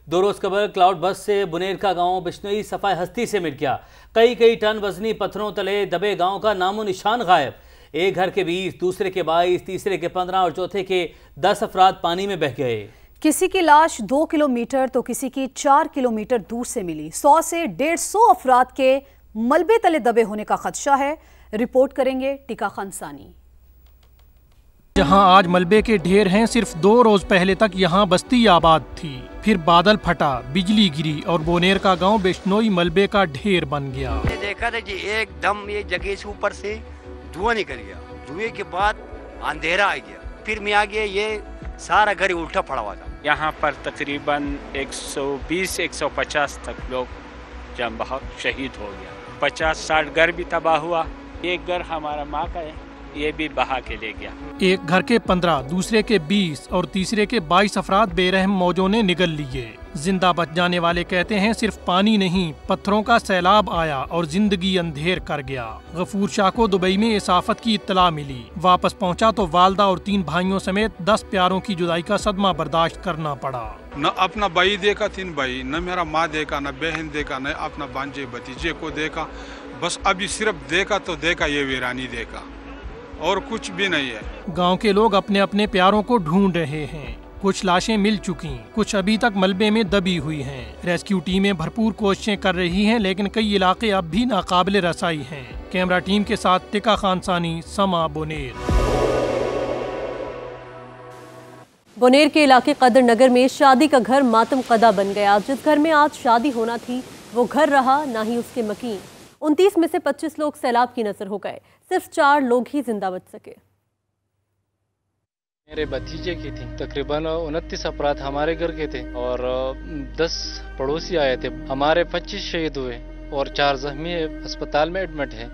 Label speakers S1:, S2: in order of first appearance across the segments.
S1: दो रोज कबल क्लाउड बस से बुनेर का गांव बिश्नोई सफाई हस्ती से मिट गया। कई टन वजनी पत्थरों तले दबे गांव का नामो निशान गायब। एक घर के 20, दूसरे के 22, तीसरे के 15 और चौथे के 10 अफराद पानी में बह गए।
S2: किसी की लाश 2 किलोमीटर तो किसी की 4 किलोमीटर दूर से मिली। 100 से 150 अफराद के मलबे तले दबे होने का खदशा है। रिपोर्ट करेंगे टीका खान सानी।
S3: जहां आज मलबे के ढेर हैं, सिर्फ 2 रोज पहले तक यहां बस्ती आबाद थी। फिर बादल फटा, बिजली गिरी और बोनेर का गांव बिश्नोई मलबे का ढेर बन गया।
S4: देखा था जी एकदम ये जगह से ऊपर से धुआं निकल गया। धुएं के बाद अंधेरा आ गया। फिर मैं आ गया, ये सारा घर उल्टा पड़ा हुआ था।
S5: यहाँ पर तकरीबन 120-150 तक लोग जम बहा शहीद हो गया। 50-60 घर भी तबाह हुआ। एक घर हमारा माँ का है, ये भी बहा के ले गया।
S3: एक घर के 15, दूसरे के 20 और तीसरे के 22 अफराद बेरहम मौजों ने निगल लिए। जिंदा बच जाने वाले कहते हैं सिर्फ पानी नहीं, पत्थरों का सैलाब आया और जिंदगी अंधेर कर गया। गफूर शाह को दुबई में इस आफत की इत्तला मिली। वापस पहुंचा तो वालदा और 3 भाइयों समेत 10 प्यारों की जुदाई का सदमा बर्दाश्त करना पड़ा।
S6: न अपना भाई देखा 3 भाई, न मेरा माँ देखा, न बहन देखा, न अपना भांजे भतीजे को देखा। बस अभी सिर्फ देखा तो देखा, ये वीरानी देखा और कुछ भी नहीं है।
S3: गांव के लोग अपने अपने प्यारों को ढूंढ रहे हैं। कुछ लाशें मिल चुकी, कुछ अभी तक मलबे में दबी हुई हैं। रेस्क्यू टीमें भरपूर कोशिशें कर रही हैं, लेकिन कई इलाके अब भी नाकाबिले रसाई हैं। कैमरा टीम के साथ टिका खान सानी, समा, बोनेर।
S7: बोनेर के इलाके कदर नगर में शादी का घर मातम कदा बन गया। जिस घर में आज शादी होना थी वो घर रहा ना ही उसके मकीन। 29 में से 25 लोग सैलाब की नजर हो गए। सिर्फ 4 लोग ही जिंदा बच सके।
S8: मेरे भतीजे की थी। तकरीबन 29 अफराद हमारे घर के थे और 10 पड़ोसी आए थे। हमारे 25 शहीद हुए और 4 जख्मी अस्पताल में एडमिट हैं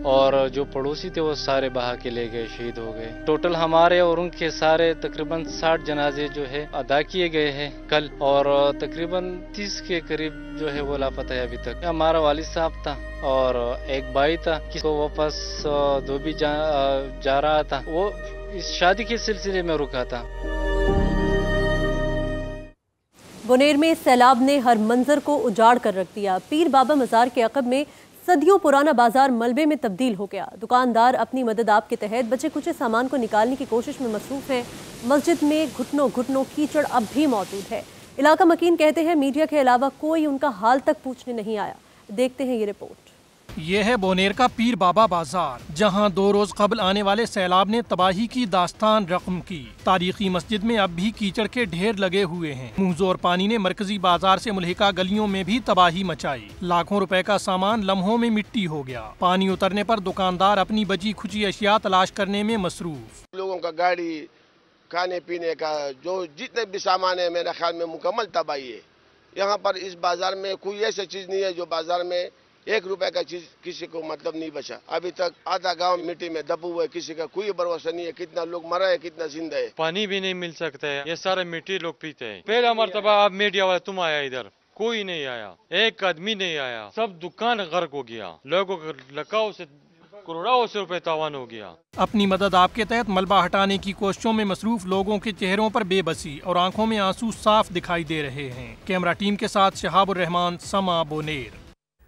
S8: और जो पड़ोसी थे वो सारे बहा के ले गए, शहीद हो गए। टोटल हमारे और उनके सारे तकरीबन 60 जनाजे जो है अदा किए गए हैं कल, और तकरीबन 30 के करीब जो है वो लापता है अभी तक। हमारा वालिद साहब था और एक भाई था, किसको वापस धोबी जा रहा था, वो इस शादी के सिलसिले में रुका था।
S7: बोनेर में सैलाब ने हर मंजर को उजाड़ कर रख दिया। पीर बाबा मजार के अकब में सदियों पुराना बाजार मलबे में तब्दील हो गया। दुकानदार अपनी मदद आप के तहत बचे कुछ सामान को निकालने की कोशिश में मसरूफ हैं। मस्जिद में घुटनों कीचड़ अब भी मौजूद है। इलाका मकीन कहते हैं मीडिया के अलावा कोई उनका हाल तक पूछने नहीं आया। देखते हैं ये रिपोर्ट।
S3: ये है बोनेर का पीर बाबा बाजार, जहां 2 रोज कबल आने वाले सैलाब ने तबाही की दास्तान रकम की। तारीखी मस्जिद में अब भी कीचड़ के ढेर लगे हुए हैं। मुंहजोर पानी ने मरकजी बाजार से मुल्हिका गलियों में भी तबाही मचाई। लाखों रुपए का सामान लम्हों में मिट्टी हो गया। पानी उतरने पर दुकानदार अपनी बची खुची अशिया तलाश करने में मसरूफ।
S9: लोगों का गाड़ी, खाने पीने का जो जितने भी सामान है, मेरे ख्याल में मुकम्मल तबाही है। यहाँ पर इस बाजार में कोई ऐसी चीज नहीं है जो बाजार में 1 रुपए का चीज किसी को मतलब नहीं बचा। अभी तक आधा गांव मिट्टी में दबा हुआ है, किसी का कोई भरोसा नहीं है कितना लोग मरा है, कितना जिंदा है।
S10: पानी भी नहीं मिल सकता है, ये सारे मिट्टी लोग पीते हैं। पहला मरतबा आप मीडिया वाले तुम आया, इधर कोई नहीं आया, एक आदमी नहीं आया, सब दुकान गर्क हो गया। लोगों को लकाओ से करोड़ों से रुपए तावान हो गया।
S3: अपनी मदद आपके तहत मलबा हटाने की कोशिशों में मसरूफ लोगों के चेहरों पर बेबसी और आंखों में आंसू साफ दिखाई दे रहे हैं। कैमरा टीम के साथ शहाबुर रहमान, समा, बोनेर।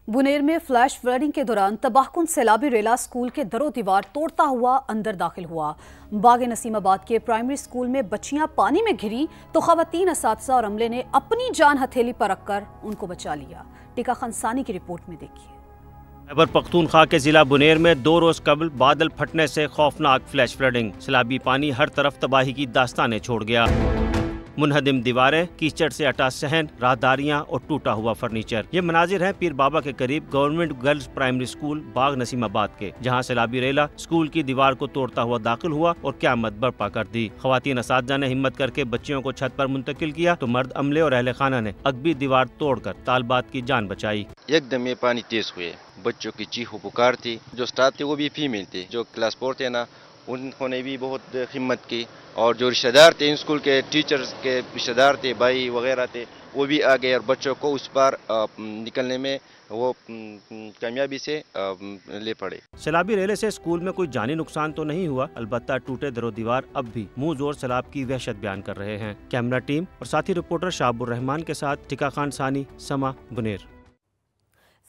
S2: बुनेर में फ्लैश फ्लडिंग के दौरान तबाहकुन सैलाबी रेला स्कूल के दरो दीवार तोड़ता हुआ अंदर दाखिल हुआ। बाग नसीमाबाद के प्राइमरी स्कूल में बच्चियां पानी में घिरी तो खवातीन असातिज़ा और अमले ने अपनी जान हथेली पर रखकर उनको बचा लिया। टीका खान सानी की रिपोर्ट में देखिए।
S11: खैबर पख्तूनख्वा के जिला बुनेर में 2 रोज कबल बादल फटने से खौफनाक फ्लैश फ्लडिंग। सैलाबी पानी हर तरफ तबाही की दास्तानें छोड़ गया। मुनहदिम दीवारें, कीचड़ से अटा सहन, राहदारियां और टूटा हुआ फर्नीचर। ये मनाजिर हैं पीर बाबा के करीब गवर्नमेंट गर्ल्स प्राइमरी स्कूल बाग नसीमाबाद के, जहां सैलाबी रेला स्कूल की दीवार को तोड़ता हुआ दाखिल हुआ और क़यामत बर्पा कर दी। खवातीन असातिज़ा ने हिम्मत करके बच्चियों को छत पर मुंतकिल किया तो मर्द अमले और अहले खाना ने अगबी दीवार तोड़कर तालबात की जान बचाई।
S12: एकदम ये पानी तेज हुए, बच्चों की चीखो पुकार थी। जो स्टाफ थे वो भी फीमेल थे, जो क्लास 4 थे ना, उन्होंने भी बहुत हिम्मत की اور جو رشتہ دار تھے اسکول کے ٹیچرز کے رشتہ دار تھے بھائی وغیرہ تھے وہ بھی آ گئے اور بچوں کو اس پار نکلنے میں وہ کامیابی سے لے پڑے۔
S11: سیلابی ریلے سے اسکول میں کوئی جانی نقصان تو نہیں ہوا، البتہ ٹوٹے در و دیوار اب بھی منہ زور سیلاب کی وحشت بیان کر رہے ہیں۔ کیمرہ ٹیم اور ساتھی رپورٹر شاب الرحمان کے ساتھ ٹکا خان ثانی، سما، بنیر۔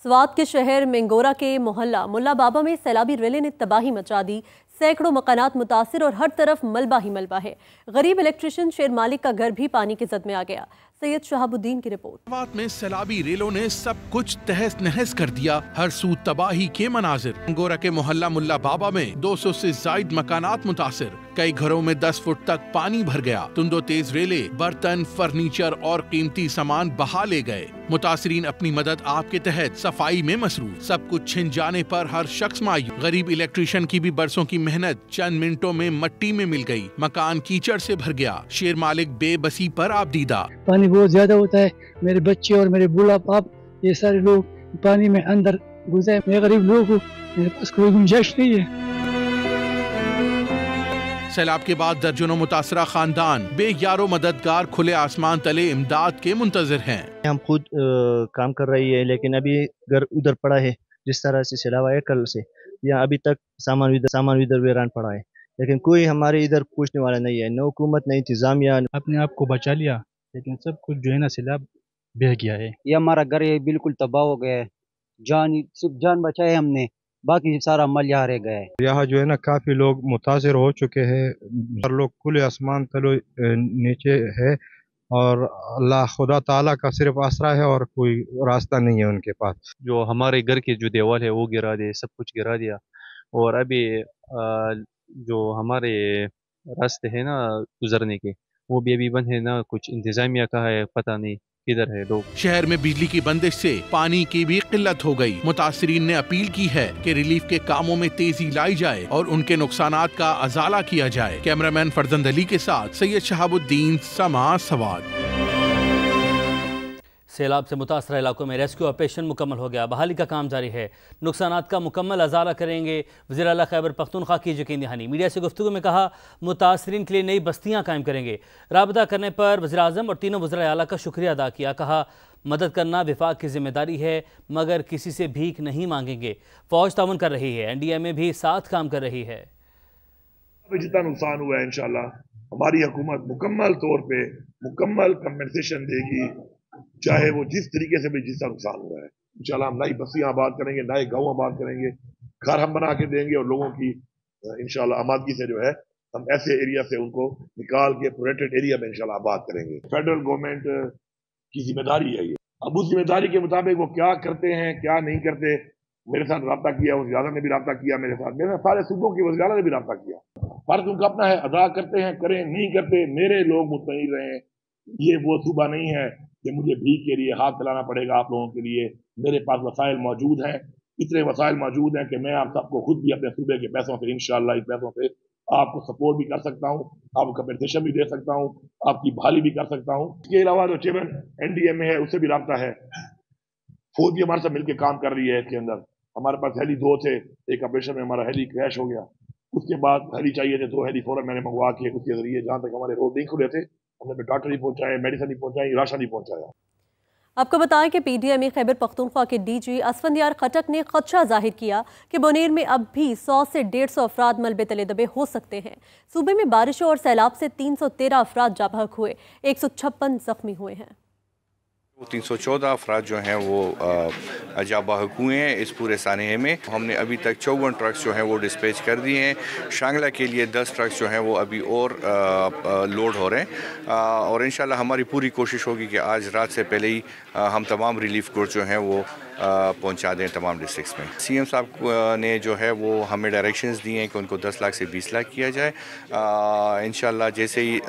S7: سوات کے شہر مینگورہ کے محلہ ملا بابا میں سیلابی ریلے نے تباہی مچا دی، سینکڑوں مکانات متاثر اور ہر طرف ملبہ ہی ملبہ ہے۔ غریب الیکٹریشین شیر مالک کا گھر بھی پانی کی زد میں آ گیا۔ سید شہاب الدین کی رپورٹ۔
S13: سوات میں سیلابی ریلوں نے سب کچھ تہس نہس کر دیا، ہر سو تباہی کے مناظر۔ مینگورہ کے محلہ ملا بابا میں 200 سے زائد مکانات متاثر، کئی گھروں میں 10 فٹ تک پانی بھر گیا۔ تند و تیز ریلے برتن، فرنیچر اور قیمتی سامان بہا لے گئے۔ متاثرین اپنی مدد آپ کے تحت صفائی میں مصروف، سب کچھ چھن جانے پر ہر شخص مایوس۔ غریب الیکٹریشین کی بھی برسوں کی محنت چند منٹوں میں مٹی میں مل گئی، مکان کیچڑ سے بھر گیا۔ شیر مالک بے بسی پر آپ دیدہ۔
S14: پانی بہت زیادہ ہوتا ہے، میرے بچے اور میرے بوڑھا باپ یہ سارے لوگ پانی میں اندر گزرے۔ میں غریب لوگ ہوں، میرے پاس کوئی گنجائش نہیں ہے۔
S13: سیلاب کے بعد درجنوں متاثرہ خاندان بے یار و مددگار کھلے آسمان تلے امداد کے منتظر ہیں۔
S15: ہم خود کام کر رہی ہے، لیکن ابھی گھر ادھر پڑا ہے، جس طرح سے سیلاب آیا کل سے یا ابھی تک سامان ادھر ویران پڑا ہے، لیکن کوئی ہمارے ادھر پوچھنے والا نہیں ہے، نہ حکومت نہ انتظامیہ۔
S16: اپنے آپ کو بچا لیا، لیکن سب کچھ جو ہے نا سیلاب بہہ گیا ہے۔
S17: یہ ہمارا گھر بالکل تباہ ہو گیا ہے، صرف جان بچائے ہم نے، باقی سارا مال یہاں رہ گیا ہے۔
S18: یہاں جو ہے نا کافی لوگ متاثر ہو چکے ہیں، ہر لوگ کھلے آسمان تلو نیچے ہے، اور اللہ خدا تعالیٰ کا صرف آسرا ہے اور کوئی راستہ نہیں ہے ان کے پاس۔
S19: جو ہمارے گھر کی جو دیوال ہے وہ گرا دے، سب کچھ گرا دیا، اور ابھی جو ہمارے راستے ہیں نا گزرنے کے وہ بھی ابھی بند ہے، نا کچھ انتظامیہ کا ہے، پتہ نہیں کدھر ہے لوگ۔
S13: شہر میں بجلی کی بندش سے پانی کی بھی قلت ہو گئی۔ متاثرین نے اپیل کی ہے کہ ریلیف کے کاموں میں تیزی لائی جائے اور ان کے نقصانات کا ازالہ کیا جائے۔ کیمرہ مین فرزند علی کے ساتھ سید شہاب الدین، سما، سوات۔
S1: سیلاب سے متاثرہ علاقوں میں ریسکیو آپریشن مکمل ہو گیا، بحالی کا کام جاری ہے، نقصانات کا مکمل ازالہ کریں گے وزیر اعلیٰ خیبر پختونخوا کی یقین دہانی۔ میڈیا سے گفتگو میں کہا متاثرین کے لیے نئی بستیاں قائم کریں گے، رابطہ کرنے پر وزیر اعظم اور تینوں وزراء اعلیٰ کا شکریہ ادا کیا، کہا مدد کرنا وفاق کی ذمہ داری ہے مگر کسی سے بھیک نہیں مانگیں گے، فوج تعاون کر رہی ہے، این ڈی ایم اے بھی ساتھ کام کر رہی ہے۔
S20: جتنا نقصان ہوا ہے انشاءاللہ ہماری حکومت مکمل طور پہ مکمل کمپنسیشن دے گی، چاہے وہ جس طریقے سے بھی جس کا نقصان ہوا ہے۔ انشاءاللہ ہم نئی بستیاں آباد کریں گے، نئے گاؤں آباد کریں گے، گھر ہم بنا کے دیں گے، اور لوگوں کی انشاءاللہ آمادگی سے جو ہے ہم ایسے ایریا سے ان کو نکال کے پروٹیکٹڈ ایریا میں انشاءاللہ آباد کریں گے۔ فیڈرل گورنمنٹ کی ذمہ داری ہے یہ، اب اس ذمہ داری کے مطابق وہ کیا کرتے ہیں کیا نہیں کرتے۔ میرے ساتھ رابطہ کیا، وزیر اعظم نے بھی رابطہ کیا میرے ساتھ سارے صوبوں کی وزیر اعلیٰ نے بھی رابطہ کیا۔ فرض ان کا اپنا ہے، ادا کرتے ہیں کریں، نہیں کرتے میرے لوگ مطمئن رہیں، یہ وہ صوبہ نہیں ہے کہ مجھے بھیک کے لیے ہاتھ پھیلانا پڑے گا آپ لوگوں کے لیے۔ میرے پاس وسائل موجود ہیں، اتنے وسائل موجود ہیں کہ میں آپ سب کو خود بھی اپنے صوبے کے پیسوں سے انشاءاللہ اس پیسوں سے آپ کو سپورٹ بھی کر سکتا ہوں، آپ کو کمپنسیشن بھی دے سکتا ہوں، آپ کی بحالی بھی کر سکتا ہوں۔ اس کے علاوہ جو چیئرمین این ڈی ایم اے ہے اس سے بھی رابطہ ہے، فوج بھی ہمارے ساتھ مل کے کام کر رہی ہے۔ اس کے اندر ہمارے پاس ہیلی 2 تھے، ایک آپریشن میں ہمارا ہیلی کریش ہو گیا، اس کے بعد ہیلی چاہیے تھے 2 ہیلی فوراً میں نے منگوا کے اس کے ذریعے جہاں تک ہمارے روڈ نہیں کھلے تھے ہم نے ڈاکٹر نہیں پہنچائے، میڈیسن نہیں پہنچائی، راشن نہیں پہنچایا۔
S7: آپ کو بتائیں کہ پی ڈی ایم اے خیبر پختونخوا کے ڈی جی اسفندیار خٹک نے خدشہ ظاہر کیا کہ بونیر میں اب بھی 100 سے 150 افراد ملبے تلے دبے ہو سکتے ہیں۔ صوبے میں بارشوں اور سیلاب سے 313 افراد جاں بحق ہوئے، 156 زخمی ہوئے ہیں۔
S21: 314 افراد جو ہیں وہ جاں بحق ہوئے ہیں اس پورے سانحے میں۔ ہم نے ابھی تک 54 ٹرکس جو ہیں وہ ڈسپیچ کر دیے ہیں، شانگلہ کے لیے 10 ٹرکس جو ہیں وہ ابھی اور لوڈ ہو رہے ہیں، اور انشاءاللہ ہماری پوری کوشش ہوگی کہ آج رات سے پہلے ہی ہم تمام ریلیف گوڈ جو ہیں وہ پہنچا دیں تمام ڈسٹرکس میں۔ سی ایم صاحب نے جو ہے وہ ہمیں ڈائریکشنز دیے ہیں کہ ان کو 10 لاکھ سے 20 لاکھ کیا جائے۔ انشاءاللہ جیسے ہی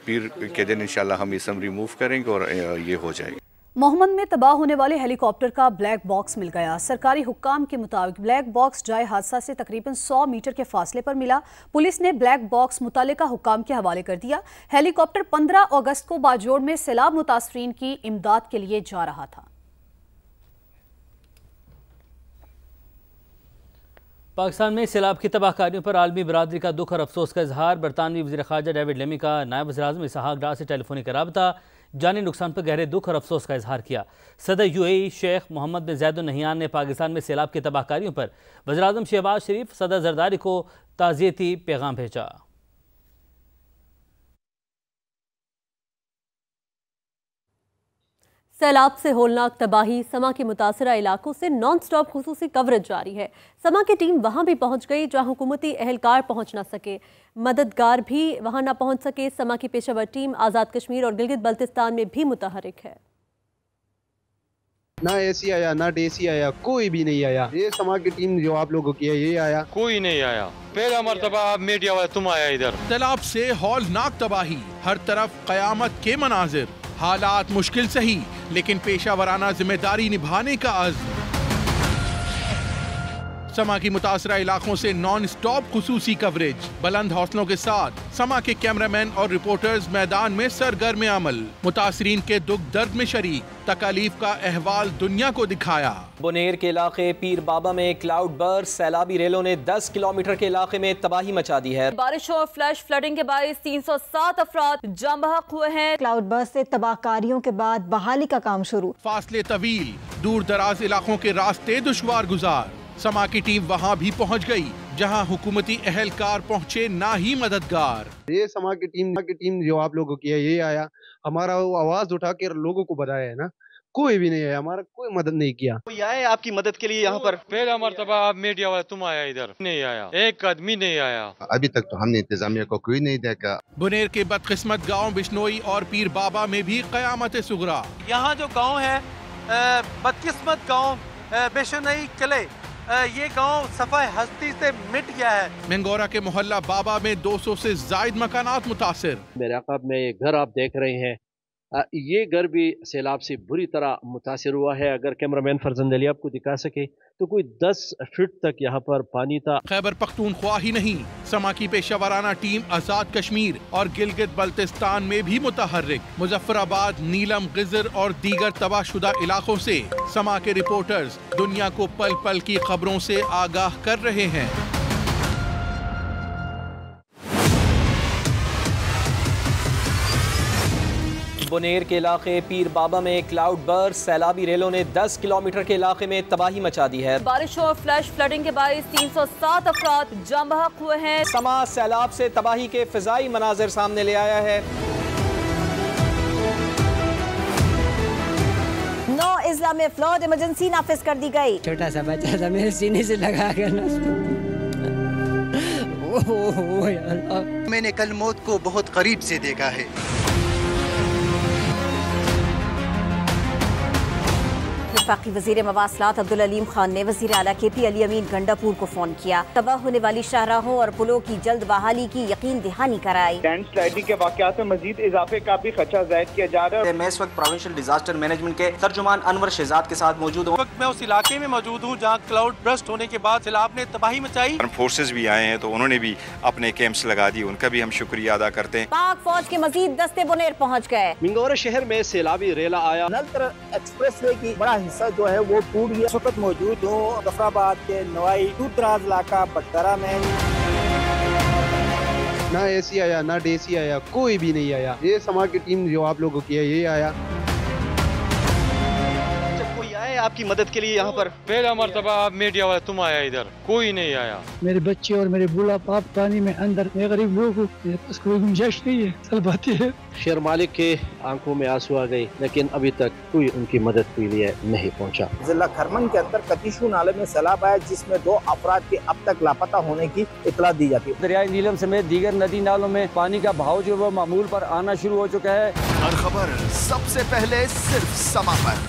S21: پیر کے دن انشاءاللہ ہم یہ سم ریموو کریں گے اور یہ ہو جائے گا۔
S2: محمد میں تباہ ہونے والے ہیلی کاپٹر کا بلیک باکس مل گیا۔ سرکاری حکام کے مطابق بلیک باکس جائے حادثہ سے تقریباً 100 میٹر کے فاصلے پر ملا۔ پولیس نے بلیک باکس متعلقہ حکام کے حوالے کر دیا۔ ہیلی کاپٹر 15 اگست کو باجوڑ میں سیلاب متاثرین کی امداد کے لیے جا رہا تھا۔
S1: पाकिस्तान में सैलाब की तबाहकारियों पर आलमी बरादरी का दुख और अफसोस का इजहार। बरतानवी वज़ीर ख़ारजा डेविड लेमी का नायब वज़ीर-ए-आज़म इसहाक डार से टेलीफोनिक राबता, जानी नुकसान पर गहरे दुख और अफसोस का इजहार किया। सदर UAE शेख मोहम्मद बिन ज़ायद अल नहयान ने पाकिस्तान में सैलाब की तबाहकारियों पर वज़ीर-ए-आज़म शहबाज शरीफ, सदर जरदारी को ताज़ियती पैगाम भेजा।
S7: सैलाब से होलनाक तबाही, समा के मुतासरा इलाकों से नॉन स्टॉप खुसूसी कवरेज जारी है। समा की टीम वहां भी पहुंच गई जहां हुकूमती एहलकार पहुंच न सके, मददगार भी वहां न पहुंच सके। समा की पेशेवर टीम आज़ाद कश्मीर और गिलगित बल्तिस्तान में भी मुतहरिक है।
S4: ना AC आया, ना DC आया, कोई भी नहीं आया। ये समा की टीम जो आप लोगों की है, ये आया,
S10: कोई नहीं आया। पहला मरतबा मीडिया वाले तुम आया इधर।
S13: सैलाब से हौलनाक तबाही, हर तरफ कयामत के मनाजिर। हालात मुश्किल सही, लेकिन पेशावराना जिम्मेदारी निभाने का अज़्म। समा की मुतासरा इलाकों से नॉन स्टॉप खुसूसी कवरेज। बुलंद हौसलों के साथ समा के कैमरामैन और रिपोर्टर्स मैदान में सरगर्म अमल। मुतासरीन के दुख दर्द में शरीक, तकालीफ का अहवाल दुनिया को दिखाया।
S22: बुनेर के इलाके पीर बाबा में क्लाउड बर्स्ट, सैलाबी रेलों ने 10 किलोमीटर के इलाके में तबाही मचा दी है।
S23: बारिश और फ्लैश फ्लडिंग के बायस 307 अफराद जान बहक हुए हैं।
S24: क्लाउड बर्स्ट से तबाहकारियों के बाद बहाली का काम शुरू।
S13: फासले तवील, दूर दराज इलाकों के रास्ते दुश्वार गुजार। समा की टीम वहां भी पहुंच गई जहां हुकूमती एहलकार पहुंचे, ना ही मददगार।
S4: ये समा की टीम जो आप लोगों की है, ये आया, हमारा आवाज उठा के लोगों को बताया है ना, कोई भी नहीं आया, हमारा कोई मदद नहीं किया।
S22: कोई आए आपकी मदद के लिए यहाँ पर?
S10: पहला मरतबा आप मीडिया वाले तुम आया इधर, नहीं आया, एक आदमी नहीं आया।
S25: अभी तक तो हमने इंतजामिया को कोई नहीं देखा।
S13: बुनेर के बदकिस्मत गाँव बिश्नोई और पीर बाबा में भी कयामत सुगरा।
S26: यहाँ जो गाँव है बदकिस्मत गाँव बिश्नोई किले, ये गांव सफाई हस्ती से मिट गया है।
S13: मंगोरा के मोहल्ला बाबा में 200 से जायद मकानात मुतासिर।
S27: मेरे अक़ब में ये घर आप देख रहे हैं, ये घर भी सैलाब से बुरी तरह मुतासिर हुआ है। अगर कैमरामैन फरजंद अली आपको दिखा सके तो कोई 10 फीट तक यहाँ पर पानी था।
S13: खैबर पख्तूनख्वा ही नहीं, समा की पेशावराना टीम आज़ाद कश्मीर और गिलगित बल्तिस्तान में भी मुतहर्रिक। मुजफ्फराबाद, नीलम, गिजर और दीगर तबाहशुदा इलाकों से समा के रिपोर्टर्स दुनिया को पल पल की खबरों से आगाह कर रहे हैं।
S22: बुनेर के इलाके पीर बाबा में क्लाउड बर्स्ट, सैलाबी रेलों ने 10 किलोमीटर के इलाके में तबाही मचा दी है।
S23: बारिश और फ्लैश फ्लडिंग के बायस 307 अफराद जान बहक हुए हैं।
S22: समा सैलाब से तबाही के फिजाई मनाजिर सामने ले आया है।
S24: 9 अजला में फ्लड इमरजेंसी नाफिज कर दी गई।
S28: छोटा सा बच्चा था, मेरे सीने से लगा कर
S29: मैंने कल मौत को बहुत करीब से देखा है।
S24: वफाकी वज़ीर मवासलात अब्दुल अलीम खान ने वज़ीर आला KP अली अमीन गंडापुर को फोन किया। तबाह होने वाली शाहराहों और पुलों की जल्द बहाली की यकीन दहानी कराई।
S30: लैंडस्लाइडिंग के वाक़यात में मजीद इजाफे का भी खदशा जाहिर किया जा रहा है।
S22: मैं इस वक्त प्रोविंशियल डिजास्टर मैनेजमेंट के तर्जुमान अनवर शहजाद के साथ मौजूद हूँ।
S26: मैं उस इलाके में मौजूद हूँ जहाँ क्लाउड बर्स्ट होने के बाद सैलाब ने तबाही मचाई।
S21: फोर्सेस भी आए हैं तो उन्होंने भी अपने कैंप्स लगा दिए, उनका भी हम शुक्रिया अदा करते हैं।
S24: पाक फौज के मजीद दस्ते बुनेर पहुँच गए।
S27: मिंगोरा शहर में सैलाबी रेला आया।
S30: नलतर एक्सप्रेसवे की बड़ा हिस्सा जो है वो टूट गया। इस वक्त मौजूद हूँ मुजफ्फराबाद के नवाई दूर दराज इलाका बटदरा में।
S4: ना AC आया, ना DC आया, कोई भी नहीं आया। ये समा की टीम जो आप लोगों की है, ये आया।
S22: कोई आए आपकी मदद के लिए यहाँ पर?
S10: पहला मरतबा आप मीडिया वाले तुम आया इधर, कोई नहीं आया।
S14: मेरे बच्चे और मेरे बूढ़ा बाप पानी में अंदर, मैं गरीब लोग हूँ, मेरे पास कोई गुंजाइश नहीं है। चल बातें है।
S27: शेर मालिक के आंखों में आंसू आ गए, लेकिन अभी तक कोई उनकी मदद के लिए नहीं पहुंचा।
S30: जिला खरमन के अंदर कतीशू नाले में सैलाब आया, जिसमें 2 अफराद के अब तक लापता होने की इतला दी जाती है।
S31: दरियाई नीलम समेत दीगर नदी नालों में पानी का बहाव जो वो मामूल पर आना शुरू हो चुका है।
S29: हर खबर सबसे पहले सिर्फ समा पर।